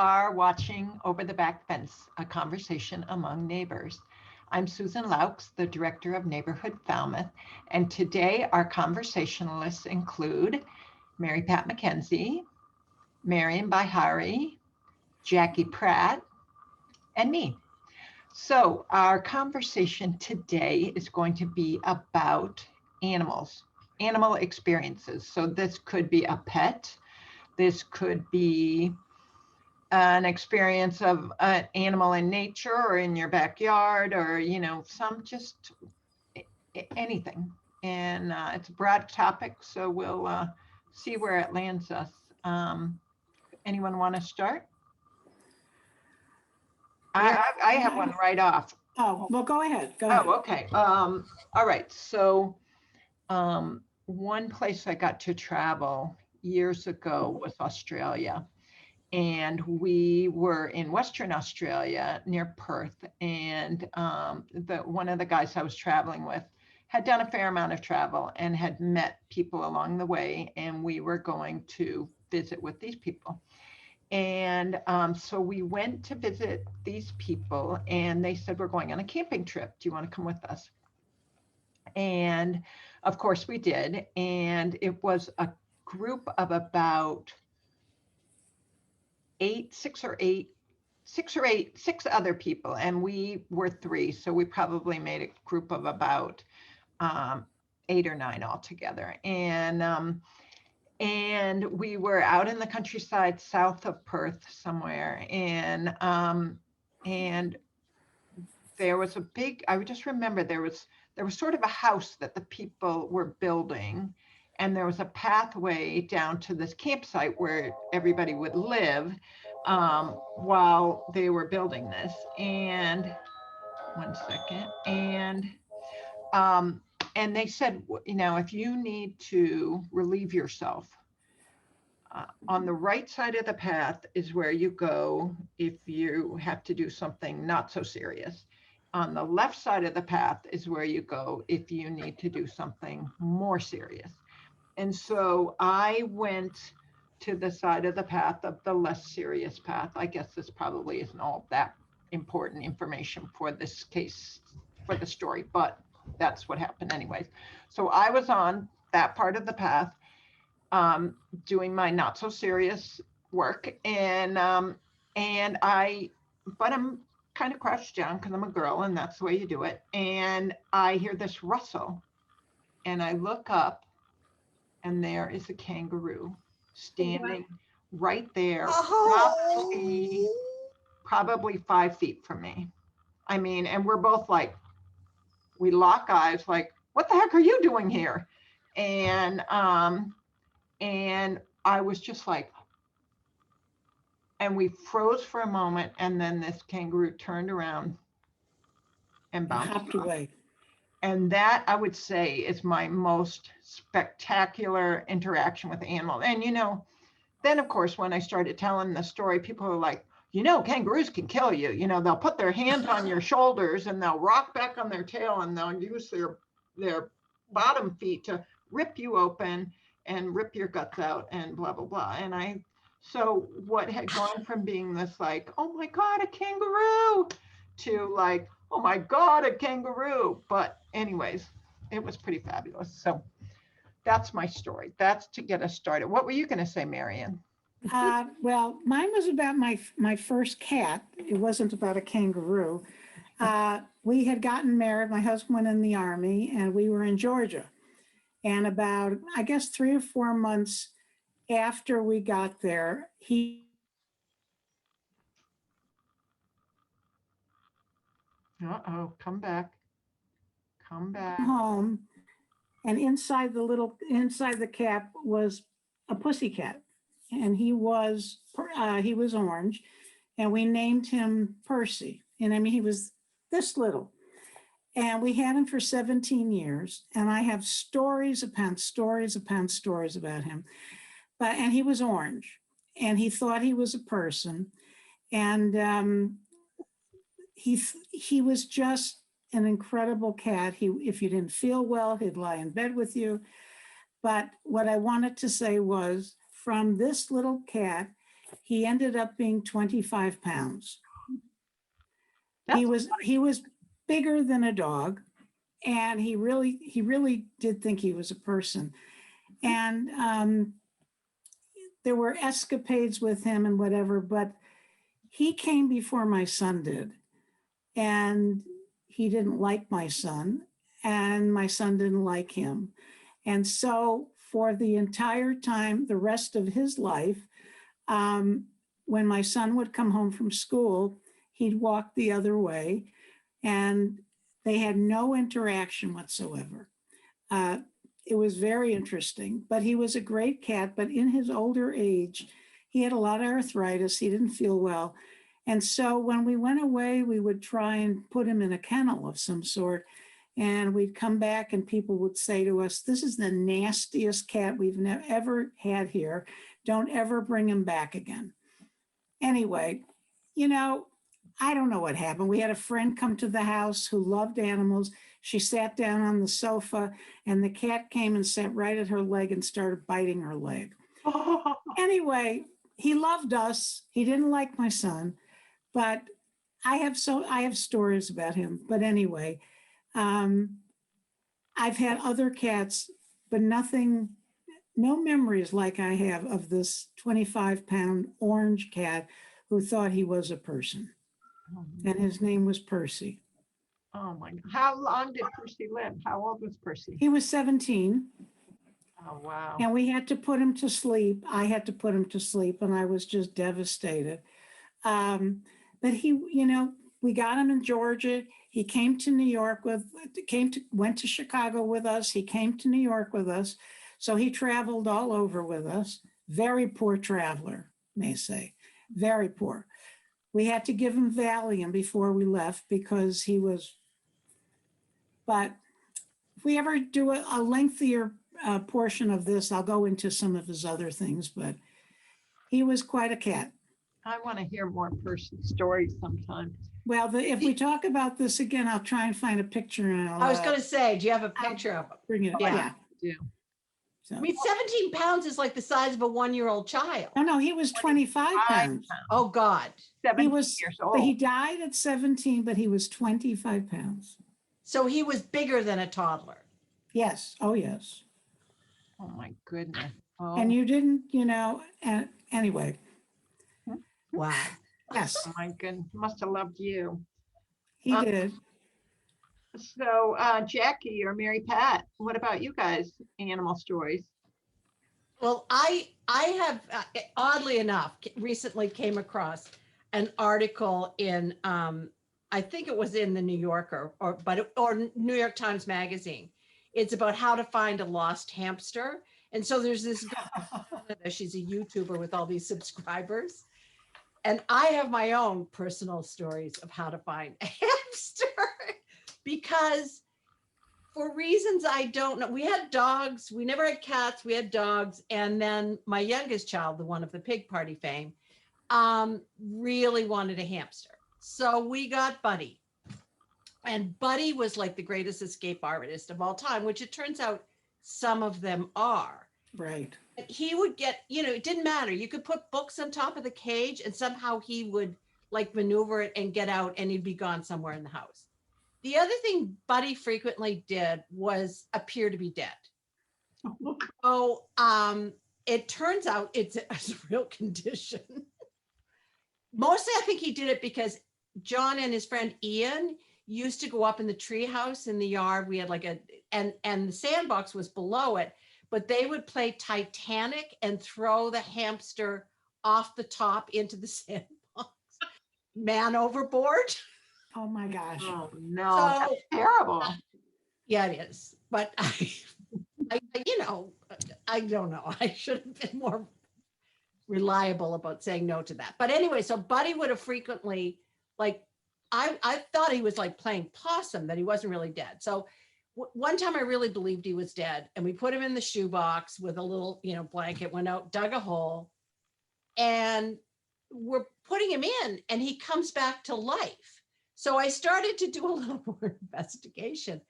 are watching Over the Back Fence, a conversation among neighbors. I'm Susan Laux, the Director of Neighborhood Falmouth, and today our conversationalists include Mary Pat McKenzie, Marian Bihari, Jackie Pratt, and me. So our conversation today is going to be about animals, animal experiences. So this could be a pet, this could be an experience of an animal in nature or in your backyard, or some just anything. And it's a broad topic, so we'll see where it lands us. Anyone want to start? I have one right off. Oh, well, go ahead. Go ahead. Oh, okay. All right. So one place I got to travel years ago was Australia. And we were in Western Australia near Perth. And one of the guys I was traveling with had done a fair amount of travel and had met people along the way. And we were going to visit with these people. And so we went to visit these people, and they said, we're going on a camping trip. Do you want to come with us? And of course we did. And it was a group of about six other people, and we were three. So we probably made a group of about 8 or 9 altogether. And we were out in the countryside south of Perth somewhere. And there was a big, I would just remember there was sort of a house that the people were building. And there was a pathway down to this campsite where everybody would live while they were building this. And one second. And they said, if you need to relieve yourself, on the right side of the path is where you go if you have to do something not so serious. On the left side of the path is where you go if you need to do something more serious. And so I went to the side of the path of the less serious path. I guess this probably isn't all that important information for this case, for the story, but that's what happened anyways. So I was on that part of the path, doing my not so serious work. But I'm kind of crouched down because I'm a girl and that's the way you do it. And I hear this rustle and I look up, and there is a kangaroo standing right there, probably 5 feet from me. I mean, and we're both like, we lock eyes like, what the heck are you doing here? And I was just like, and we froze for a moment, and then this kangaroo turned around and bounced away. And that, I would say, is my most spectacular interaction with animals. And, then, of course, when I started telling the story, people are like, kangaroos can kill you. They'll put their hands on your shoulders and they'll rock back on their tail and they'll use their bottom feet to rip you open and rip your guts out and blah, blah, blah. So what had gone from being this like, oh my God, a kangaroo, to like, oh my God, a kangaroo. But anyways, it was pretty fabulous. So that's my story. That's to get us started. What were you going to say, Marian? Well, mine was about my first cat. It wasn't about a kangaroo. We had gotten married. My husband went in the Army, and we were in Georgia. And about, I guess, 3 or 4 months after we got there, he Come back. home, and inside the cap was a pussy cat, and he was orange, and we named him Percy. And I mean, he was this little, and we had him for 17 years. And I have stories upon stories upon stories about him. And he was orange, and he thought he was a person, and he was just an incredible cat. If you didn't feel well, he'd lie in bed with you. But what I wanted to say was, from this little cat he ended up being 25 pounds. He That's was bigger than a dog, and he really did think he was a person. And there were escapades with him and whatever, but he came before my son did, and he didn't like my son, and my son didn't like him. And so for the entire time, the rest of his life, when my son would come home from school, he'd walk the other way, and they had no interaction whatsoever. It was very interesting, but he was a great cat. But in his older age, he had a lot of arthritis. He didn't feel well. And so when we went away, we would try and put him in a kennel of some sort. And we'd come back and people would say to us, "This is the nastiest cat we've ever had here. Don't ever bring him back again." Anyway, you know, I don't know what happened. We had a friend come to the house who loved animals. She sat down on the sofa, and the cat came and sat right at her leg and started biting her leg. Anyway, he loved us. He didn't like my son, but I have stories about him. But anyway, I've had other cats, but no memories like I have of this 25-pound orange cat who thought he was a person. And his name was Percy. Oh my God. How long did Percy live? How old was Percy? He was 17. Oh, wow. And we had to put him to sleep. I had to put him to sleep, and I was just devastated. But we got him in Georgia. He came to New York went to Chicago with us. He came to New York with us. So he traveled all over with us. Very poor traveler, may say. Very poor. We had to give him Valium before we left because but if we ever do a lengthier portion of this, I'll go into some of his other things, but he was quite a cat. I want to hear more Percy stories sometime. Well, if we talk about this again, I'll try and find a picture and I was going to say, do you have a I'll picture of him? bring it. Yeah. Yeah. Yeah. So, I mean, 17 pounds is like the size of a 1-year-old child. no, he was 25 pounds. Oh, God. 17 was- years But he old. died at 17, but he was 25 pounds. So he was bigger than a toddler. Yes. Oh, yes. Oh my goodness. Oh, And you didn't, anyway, Wow. yes, oh my goodness. Must have loved you. he did. So Jackie or Mary Pat, what about you guys? Animal stories. Well, I have, oddly enough, recently came across an article in, I think it was in the New Yorker or New York Times Magazine. It's about how to find a lost hamster. And so there's this girl, she's a YouTuber with all these subscribers. And I have my own personal stories of how to find a hamster because for reasons I don't know, we had dogs, we never had cats, we had dogs. And then my youngest child, the one of the pig party fame, really wanted a hamster. So we got Buddy. And Buddy was like the greatest escape artist of all time, which it turns out some of them are. Right. He would get, it didn't matter. You could put books on top of the cage and somehow he would like maneuver it and get out and he'd be gone somewhere in the house. The other thing Buddy frequently did was appear to be dead. So it turns out it's a real condition. Mostly I think he did it because John and his friend Ian used to go up in the treehouse in the yard. We had and the sandbox was below it, but they would play Titanic and throw the hamster off the top into the sandbox. Man overboard. Oh my gosh. Oh no, So- that's terrible. Yeah, it is. But I don't know. I should have been more reliable about saying no to that. But anyway, so Buddy would have frequently I thought he was like playing possum, that he wasn't really dead. So one time I really believed he was dead, and we put him in the shoebox with a little, blanket, went out, dug a hole, and we're putting him in, and he comes back to life. So I started to do a little more investigation,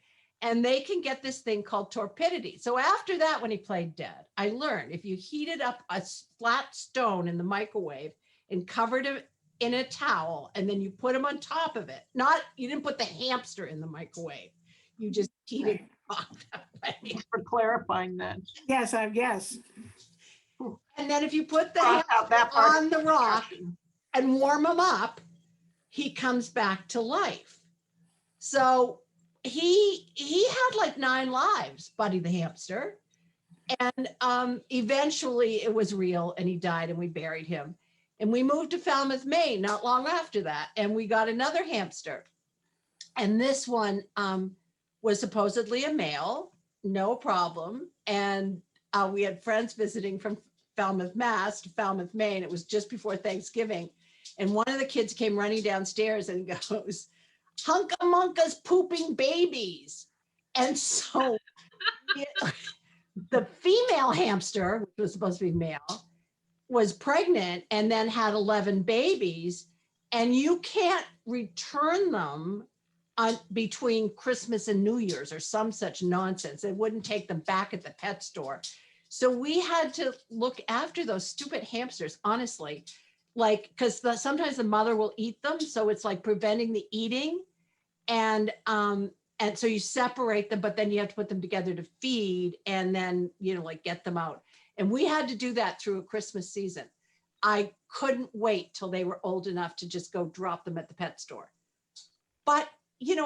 and they can get this thing called torpidity. So after that, when he played dead, I learned if you heated up a flat stone in the microwave and covered him in a towel, and then you put him on top of it. You didn't put the hamster in the microwave. You just heated it up that way. Thanks for clarifying that. Yes, I guess. And then if you put the Cross out that hamster part. on the rock and warm him up, he comes back to life. So he had like 9 lives, Buddy the hamster. And eventually it was real and he died and we buried him. And we moved to Falmouth, Maine not long after that. And we got another hamster. And this one was supposedly a male, no problem. And we had friends visiting from Falmouth, Mass to Falmouth, Maine. It was just before Thanksgiving. And one of the kids came running downstairs and goes, "Hunka-Munka's pooping babies." And so the female hamster, which was supposed to be male, was pregnant and then had 11 babies. And you can't return them between Christmas and New Year's or some such nonsense. They wouldn't take them back at the pet store. So we had to look after those stupid hamsters, honestly, like, because sometimes the mother will eat them. So it's like preventing the eating. And so you separate them, but then you have to put them together to feed and then, like get them out. And we had to do that through a Christmas season. I couldn't wait till they were old enough to just go drop them at the pet store. But,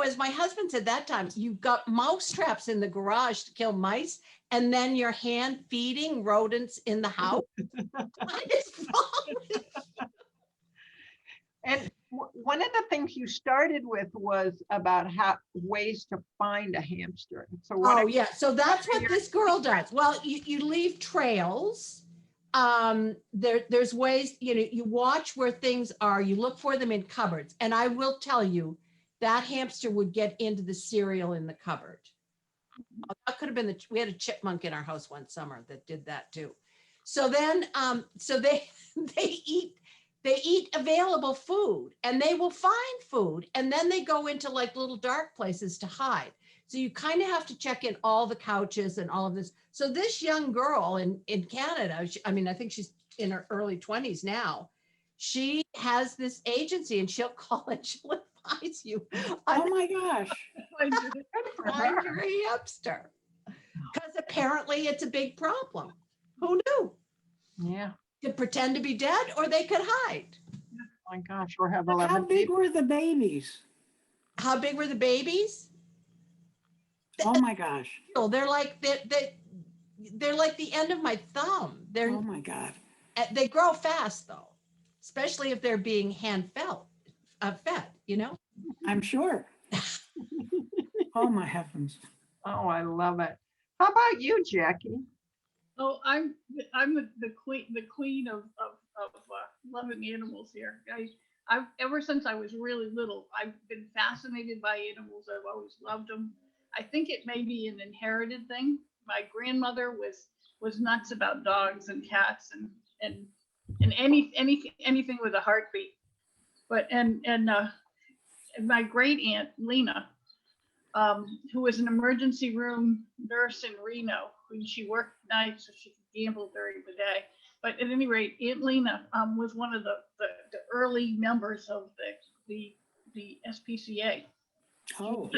as my husband said that time, you've got mouse traps in the garage to kill mice, and then you're hand feeding rodents in the house. What is wrong with you? And one of the things you started with was about ways to find a hamster. So So that's what this girl does. Well, you leave trails. There's ways, you watch where things are, you look for them in cupboards. And I will tell you, that hamster would get into the cereal in the cupboard. That could have been we had a chipmunk in our house one summer that did that too. So then, they eat available food and they will find food. And then they go into like little dark places to hide. So you kind of have to check in all the couches and all of this. So this young girl in Canada, I think she's in her early 20s now. She has this agency and she'll call and she'll advise you. Oh my gosh. Find your hamster. Because apparently it's a big problem. Who knew? Yeah. Could pretend to be dead or they could hide. Oh my gosh, or have 11 How big were the babies? How big were the babies? Oh my gosh. They're like they're like the end of my thumb. Oh my God. They grow fast though, especially if they're being hand fed. I'm sure. Oh my heavens. Oh, I love it. How about you, Jackie? Oh, I'm the queen of loving animals here. I've ever since I was really little, I've been fascinated by animals. I've always loved them. I think it may be an inherited thing. My grandmother was nuts about dogs and cats and anything with a heartbeat. But and my great aunt Lena, who was an emergency room nurse in Reno, when she worked nights so she could gamble during the day. But at any rate, Aunt Lena was one of the early members of the SPCA. Oh.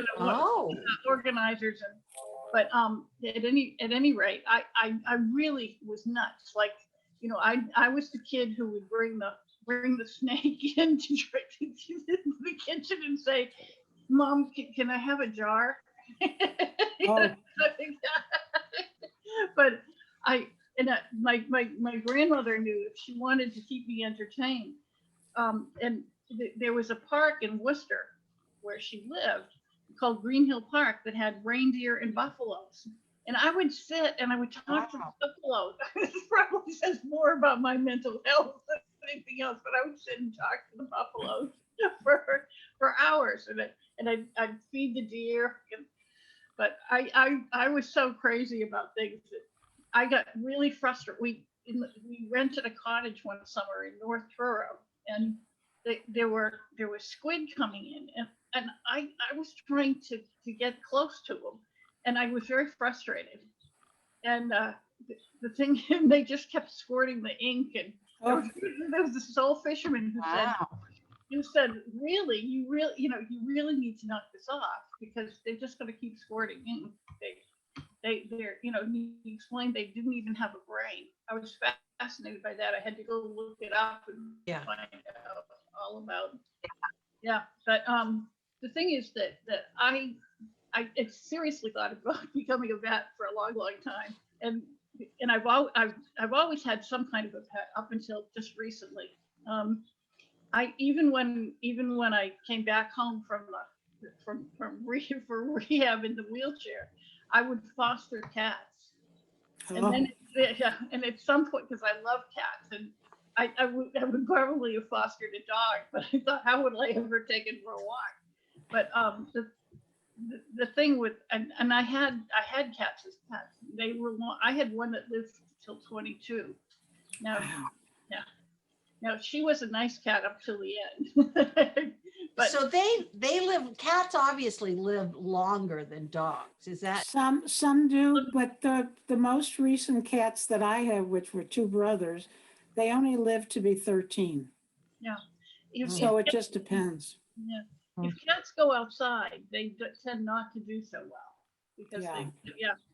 Organizers but at any rate, I really was nuts. Like, I was the kid who would bring the snake into the kitchen and say, "Mom, can I have a jar?" Oh. But my grandmother knew if she wanted to keep me entertained. And there was a park in Worcester where she lived called Green Hill Park that had reindeer and buffaloes. And I would sit and I would talk to the buffaloes. This probably says more about my mental health than anything else, but I would sit and talk to the buffaloes for hours, and I'd feed the deer. But I was so crazy about things that I got really frustrated. We rented a cottage one summer in North Truro, and there was squid coming in, and I was trying to get close to them, and I was very frustrated. And the thing, they just kept squirting the ink, Oh, There was this old fisherman Wow. who said, really, you really need to knock this off because they're just going to keep squirting in. They're, he explained they didn't even have a brain. I was fascinated by that. I had to go look it up and Yeah. find out all about. Yeah, but the thing is that I seriously thought about becoming a vet for a long, long time, and I've always had some kind of a pet up until just recently. I even when I came back home from rehab in the wheelchair, I would foster cats, and oh, then yeah, and at some point because I love cats, and I would probably have fostered a dog, but I thought how would I ever take it for a walk? But the thing with and I had cats as pets. They were long. I had one that lived till 22. Now wow. now she was a nice cat up till the end. But So they live, cats obviously live longer than dogs. Is that? Some do, but the most recent cats that I have, which were two brothers, they only lived to be 13. if, So if, it just depends. yeah, if cats go outside, they tend not to do so well because Yeah.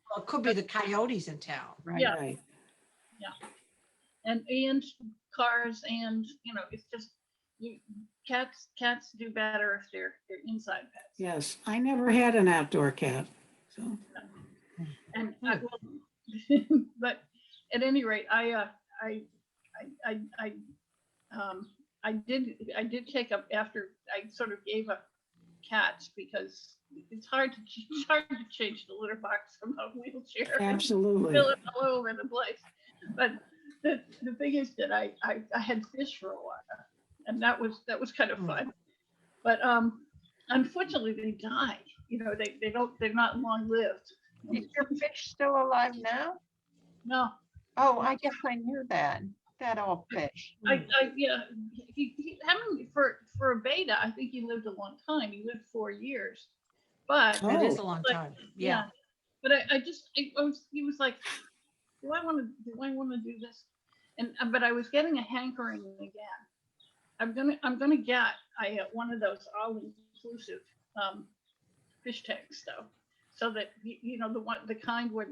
Well, it could be the coyotes in town. Right. Yeah. Right. and cars and it's just cats do better if they're inside pets. Yes. I never had an outdoor cat. So And but at any rate, I did take up after I sort of gave up cats because it's hard to change the litter box from a wheelchair. absolutely. Fill it all over the place. But the thing is that I had fish for a while, and that was kind of fun. But unfortunately, they die. They're not long lived. Is your fish still alive now? No, Oh, I guess I knew that. That old fish. yeah, for a beta, I think he lived a long time. He lived 4 years, but That is Oh. a long But- time. Yeah. But he was like, do I want to do this? And but I was getting a hankering again. I'm gonna get one of those all inclusive fish tanks though, so that the kind where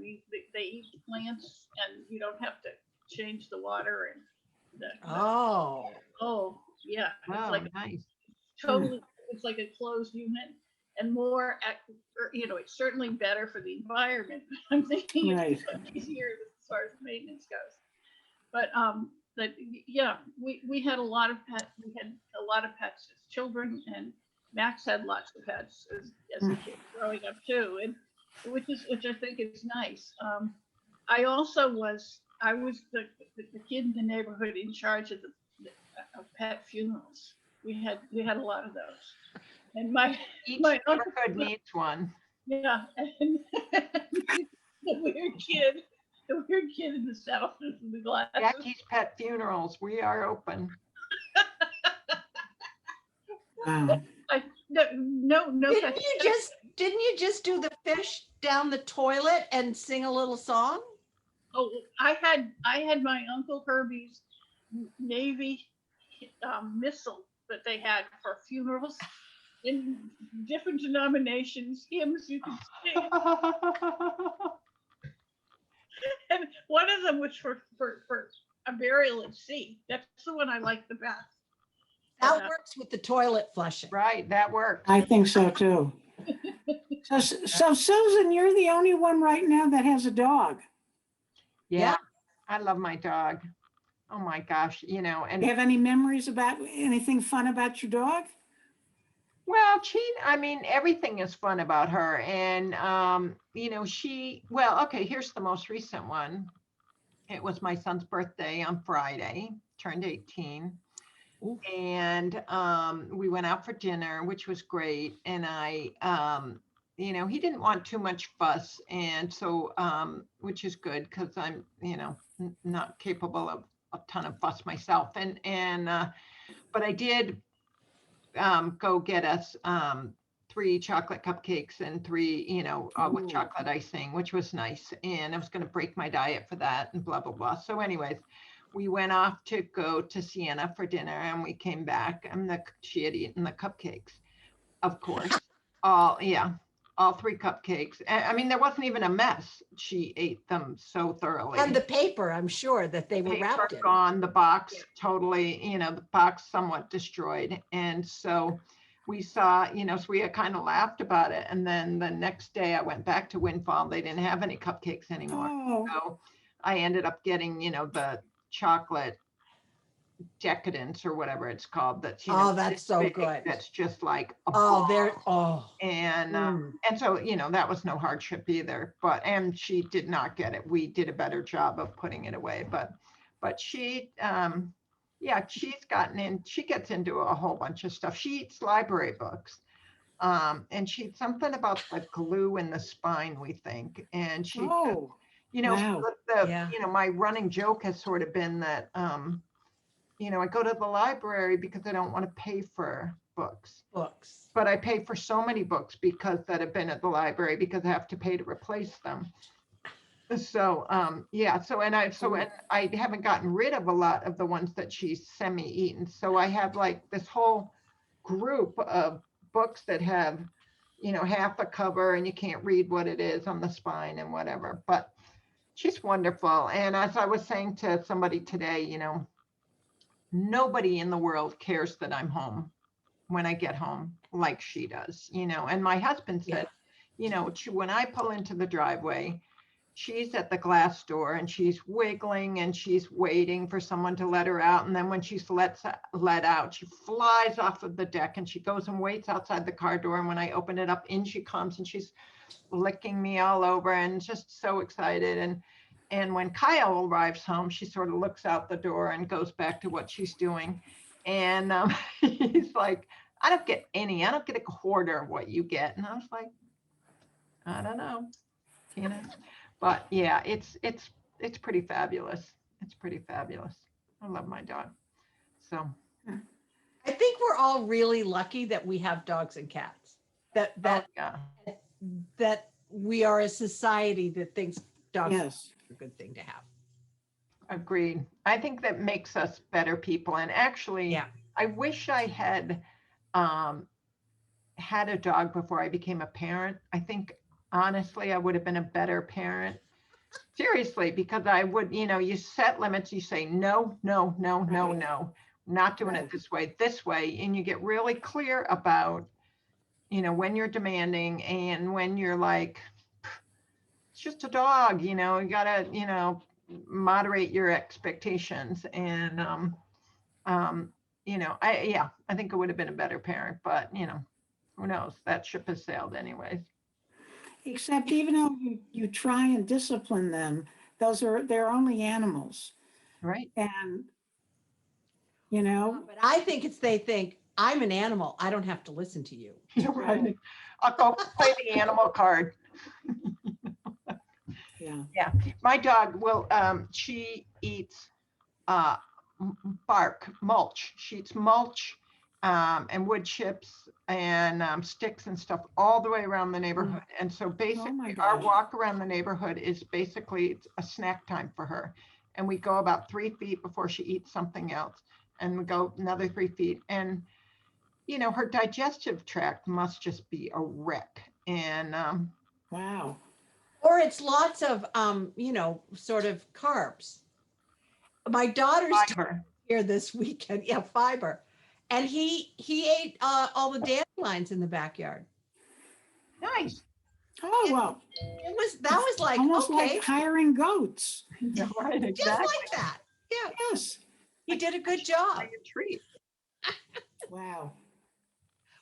they eat plants and you don't have to change the water and Oh, yeah, it's Oh, like nice. totally, it's like a closed unit and more it's certainly better for the environment. I'm thinking Right. it's much easier as far as maintenance goes. But yeah, we had a lot of pets. We had a lot of pets as children, and Max had lots of pets as a kid growing up too, and which I think is nice. I was the kid in the neighborhood in charge of pet funerals. We had a lot of those, and Each my uncle, neighborhood needs one. yeah, and the weird kid in the south with the glasses. Jackie's Pet Funerals, we are open. Wow. No. didn't you just do the fish down the toilet and sing a little song? Oh, I had my Uncle Herbie's Navy missile that they had for funerals in different denominations, hymns you could sing. And one of them was for a burial at sea. That's the one I like the best. That works with the toilet flushing. Right, that worked. I think so too. So Susan, you're the only one right now that has a dog. Yeah, I love my dog. Oh my gosh, Do you and have any memories about anything fun about your dog? well, everything is fun about her. And, okay, here's the most recent one. It was my son's birthday on Friday, turned 18. Ooh. And we went out for dinner, which was great. And he didn't want too much fuss. And so, which is good because I'm, not capable of a ton of fuss myself. But I did go get us 3 chocolate cupcakes and 3, with Ooh. chocolate icing, which was nice. And I was going to break my diet for that and blah, blah, blah. So anyways, we went off to go to Siena for dinner and we came back and she had eaten the cupcakes, of course. All 3 cupcakes. I mean, there wasn't even a mess. She ate them so thoroughly. And the paper, I'm sure that they were Paper wrapped in. gone, the box totally, the box somewhat destroyed. And so we saw, so we had kind of laughed about it. And then the next day I went back to Windfall. They didn't have any cupcakes anymore. Oh, So I ended up getting, the chocolate decadence or whatever it's called. That's Oh, that's this so big, good. That's just like a Oh, they're, ball. oh. And Mm. and so that was no hardship either. And she did not get it. We did a better job of putting it away. But she she gets into a whole bunch of stuff. She eats library books. And she something about the glue in the spine, we think. And she oh, wow. Yeah. my running joke has sort of been that I go to the library because I don't want to pay for books. Books. But I pay for so many books that have been at the library because I have to pay to replace them. So and I haven't gotten rid of a lot of the ones that she's semi-eaten. So I have like this whole group of books that have, half a cover and you can't read what it is on the spine and whatever. But she's wonderful. And as I was saying to somebody today, nobody in the world cares that I'm home when I get home like she does, and my husband said, when I pull into the driveway, she's at the glass door and she's wiggling and she's waiting for someone to let her out. And then when she's let out, she flies off of the deck and she goes and waits outside the car door. And when I open it up, in she comes and she's licking me all over and just so excited. And when Kyle arrives home, she sort of looks out the door and goes back to what she's doing. And he's like, I don't get a quarter of what you get. And I was like, I don't know, but yeah, it's pretty fabulous. It's pretty fabulous. I love my dog. So I think we're all really lucky that we have dogs and cats. yeah, That we are a society that thinks dogs Yes. are a good thing to have. agreed. I think that makes us better people. And actually, Yeah. I wish I had had a dog before I became a parent. I think honestly, I would have been a better parent. Seriously, because I would, you set limits, you say, no, no, no, no, Right. no, not doing Right. it this way. And you get really clear about, when you're demanding and when you're like, it's just a dog, you gotta, moderate your expectations. And, I think it would have been a better parent, but, who knows? That ship has sailed anyways. Except even though you try and discipline them, they're only animals. Right. And, But I think they think I'm an animal. I don't have to listen to you. You're right. I'll go play the animal card. yeah. My dog will, she eats bark, mulch. She eats mulch and wood chips and sticks and stuff all the way around the neighborhood. And so basically our gosh. walk around the neighborhood is basically it's a snack time for her. And we go about 3 feet before she eats something else. And we go another 3 feet. And, her digestive tract must just be a wreck. And Wow. Or it's lots of, sort of carbs. My daughter's fiber. here this weekend. Yeah, fiber. And he ate all the dandelions in the backyard. Nice. Oh, well, That was like, almost okay, like hiring goats. Yeah, right, just exactly. like that. Yeah, Yes. he did a good job. Like a treat. Wow.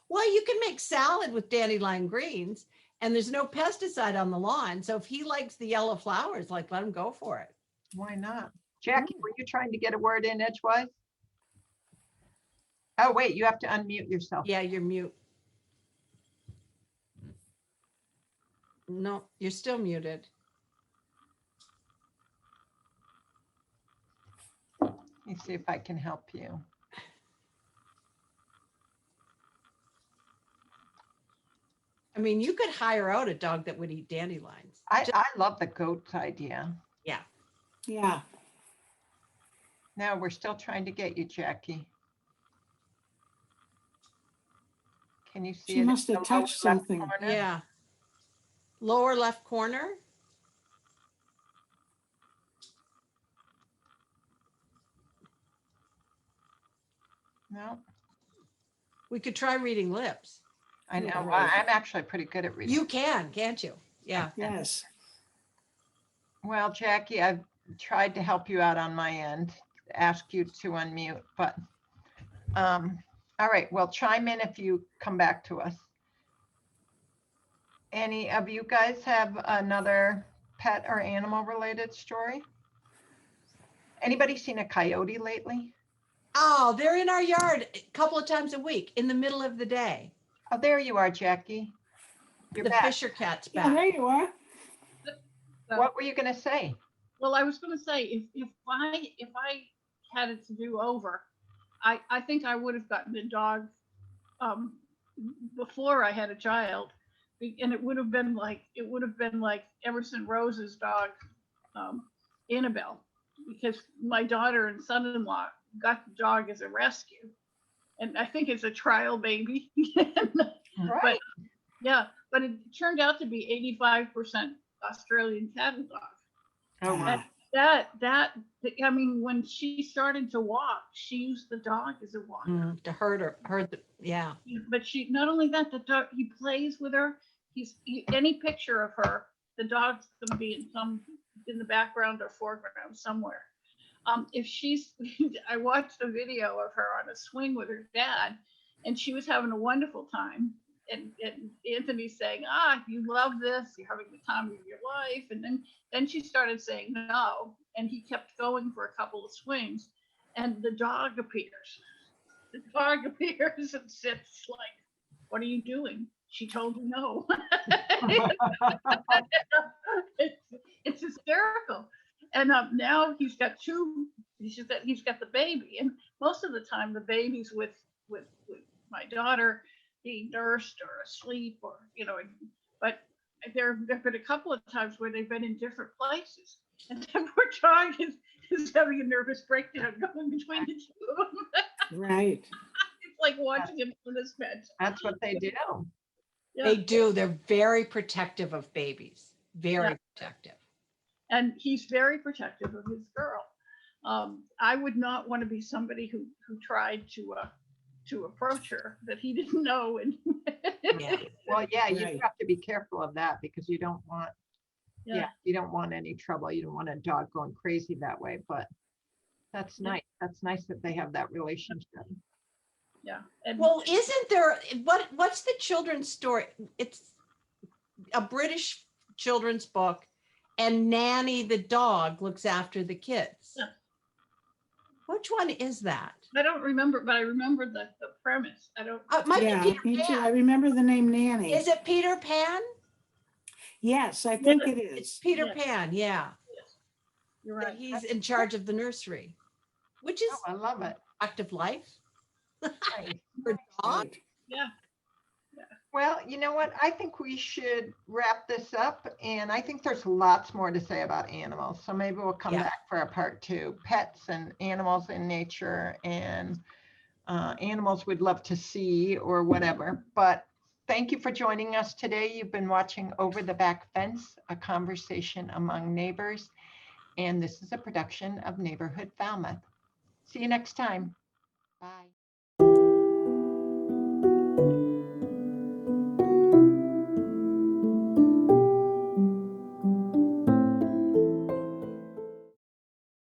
Well, you can make salad with dandelion greens and there's no pesticide on the lawn. So if he likes the yellow flowers, like let him go for it. Why not? Jackie, were you trying to get a word in edgewise? Oh, wait, you have to unmute yourself. Yeah, you're mute. No, you're still muted. Let me see if I can help you. I mean, you could hire out a dog that would eat dandelions. I love the goats idea. Yeah. Yeah. No, we're still trying to get you, Jackie. Can you see it? She in must the have lower touched left something. corner? Yeah. Lower left corner. No, We could try reading lips. I know. Yeah. I'm actually pretty good at reading. You can, can't you? Yeah. Yes. Well, Jackie, I've tried to help you out on my end, ask you to unmute, but, all right, well, chime in if you come back to us. Any of you guys have another pet or animal related story? Anybody seen a coyote lately? Oh, they're in our yard a couple of times a week in the middle of the day. Oh, there you are, Jackie. You're The back. Fisher cat's Yeah, there back. you are. What were you gonna say? Well, I was going to say, if I had it to do over, I think I would have gotten a dog um, before I had a child, and it would have been like Emerson Rose's dog, Annabelle, because my daughter and son-in-law got the dog as a rescue, and I think it's a trial baby. Right. Yeah, but it turned out to be 85% Australian cattle dog. Oh, wow. Ah, I mean, when she started to walk, she used the dog as a walker. To herd the, yeah. But she, not only that, the dog, he plays with her. Any picture of her, the dog's gonna be in the background or foreground somewhere. If she's, I watched a video of her on a swing with her dad, and she was having a wonderful time. And Anthony's saying, you love this, you're having the time of your life. And then she started saying no, and he kept going for a couple of swings, and the dog appears. The dog appears and sits like, what are you doing? She told you no. It's hysterical. And now he's got the baby, and most of the time the baby's with my daughter being nursed or asleep, or but there have been a couple of times where they've been in different places, and the poor dog is having a nervous breakdown going between the two of them. right. It's like watching him from this bed. That's what they do. Yeah. They do. They're very protective of babies. Very protective. And he's very protective of his girl. I would not want to be somebody who tried to approach her that he didn't know. And Yeah. Well, yeah, you Right. have to be careful of that because you don't want, you don't want any trouble. You don't want a dog going crazy that way, but that's nice. That's nice that they have that relationship. Yeah. And Well, isn't there, what's the children's story? It's a British children's book, and Nanny the dog looks after the kids. Yeah. Which one is that? I don't remember, but I remember the premise. I don't. It might Yeah, be Peter me too. I Pan. remember the name Nanny. Is it Peter Pan? Yes, I think it It's is. Peter Yes. Pan, yeah. You're That right. he's in charge of the nursery, which is Oh, I love it. active life Nice. for dog. Right. Yeah. Well, you know what? I think we should wrap this up, and I think there's lots more to say about animals. So maybe we'll come Yeah. back for a part 2. Pets and animals in nature, and animals we'd love to see or whatever. But thank you for joining us today. You've been watching Over the Back Fence, a conversation among neighbors, and this is a production of Neighborhood Falmouth. See you next time. Bye.